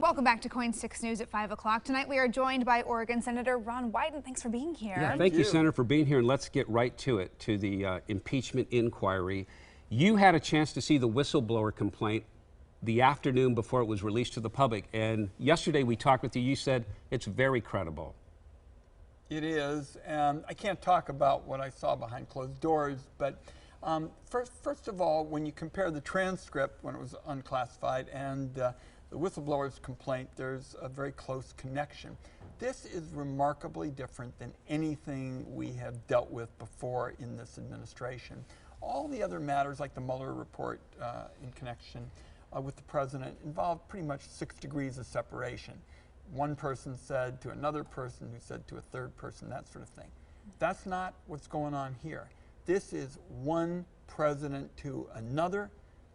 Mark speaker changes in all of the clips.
Speaker 1: Welcome back to KOIN 6 News at 5 o'clock. Tonight we are joined by Oregon Senator Ron Wyden. Thanks for being here.
Speaker 2: Yeah, thank you, Senator, for being here. And let's get right to it, to the impeachment inquiry. You had a chance to see the whistleblower complaint the afternoon before it was released to the public. And yesterday we talked with you. You said it's very credible.
Speaker 3: It is. And I can't talk about what I saw behind closed doors. But first of all, when you compare the transcript when it was unclassified and the whistleblower's complaint, there's a very close connection. This is remarkably different than anything we have dealt with before in this administration. All the other matters, like the Mueller report in connection with the president, involved pretty much 6 degrees of separation. One person said to another person who said to a third person, that sort of thing. That's not what's going on here. This is one president to another,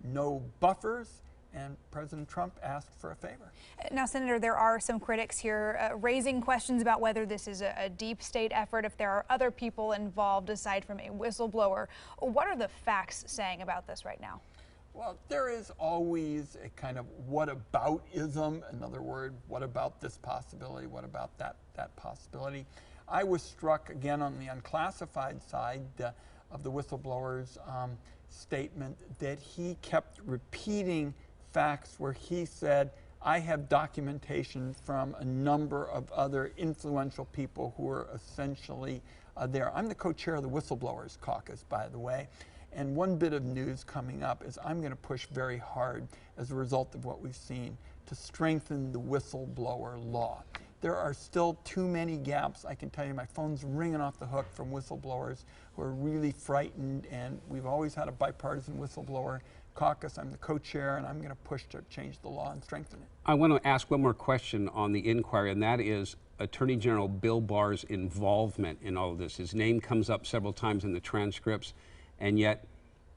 Speaker 3: no buffers, and President Trump asked for a favor.
Speaker 1: Now, Senator, there are some critics here raising questions about whether this is a deep state effort, if there are other people involved aside from a whistleblower. What are the facts saying about this right now?
Speaker 3: Well, there is always a kind of whataboutism. In other words, what about this possibility? What about that possibility? I was struck again on the unclassified side of the whistleblower's statement that he kept repeating facts where he said, I have documentation from a number of other influential people who are essentially there. I'm the co-chair of the Whistleblowers Caucus, by the way. And one bit of news coming up is I'm going to push very hard as a result of what we've seen to strengthen the whistleblower law. There are still too many gaps. I can tell you my phone's ringing off the hook from whistleblowers who are really frightened, and we've always had a bipartisan whistleblower caucus. I'm the co-chair, and I'm going to push to change the law and strengthen it.
Speaker 2: I want to ask one more question on the inquiry, and that is Attorney General Bill Barr's involvement in all of this. His name comes up several times in the transcripts, and yet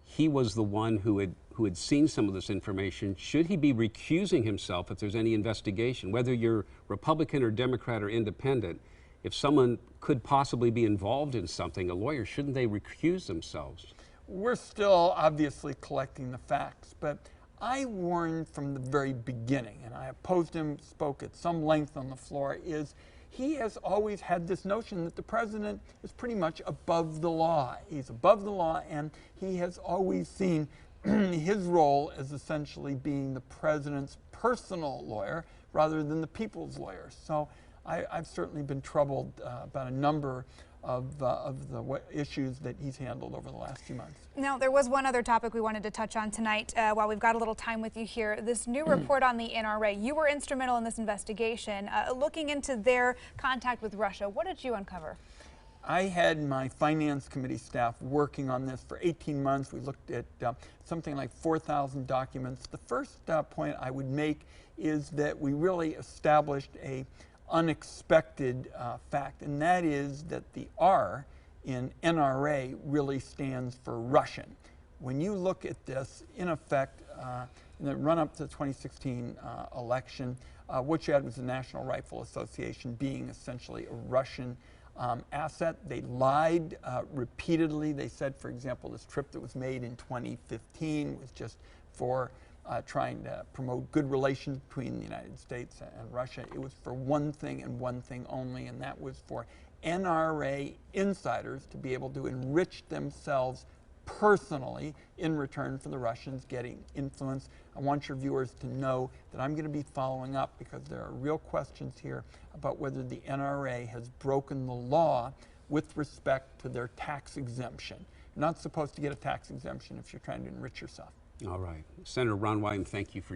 Speaker 2: he was the one who had seen some of this information. Should he be recusing himself if there's any investigation? Whether you're Republican or Democrat or independent, if someone could possibly be involved in something, a lawyer, shouldn't they recuse themselves?
Speaker 3: We're still obviously collecting the facts, but I warned from the very beginning, and I opposed him, spoke at some length on the floor, is he has always had this notion that the president is pretty much above the law. He's above the law, and he has always seen his role as essentially being the president's personal lawyer rather than the people's lawyer. So I've certainly been troubled about a number of the issues that he's handled over the last few months.
Speaker 1: Now, there was one other topic we wanted to touch on tonight while we've got a little time with you here. This new report on the NRA. You were instrumental in this investigation, looking into their contact with Russia. What did you uncover?
Speaker 3: I had my finance committee staff working on this for 18 months. We looked at something like 4,000 documents. The first point I would make is that we really established a unexpected fact, and that is that the R in NRA really stands for Russian. When you look at this, in effect, in the run-up to the 2016 election, what you had was the National Rifle Association being essentially a Russian asset. They lied repeatedly. They said, for example, this trip that was made in 2015 was just for trying to promote good relations between the United States and Russia. It was for one thing and one thing only, and that was for NRA insiders to be able to enrich themselves personally in return for the Russians getting influence. I want your viewers to know that I'm going to be following up because there are real questions here about whether the NRA has broken the law with respect to their tax exemption. You're not supposed to get a tax exemption if you're trying to enrich yourself.
Speaker 2: All right. Senator Ron Wyden, thank you for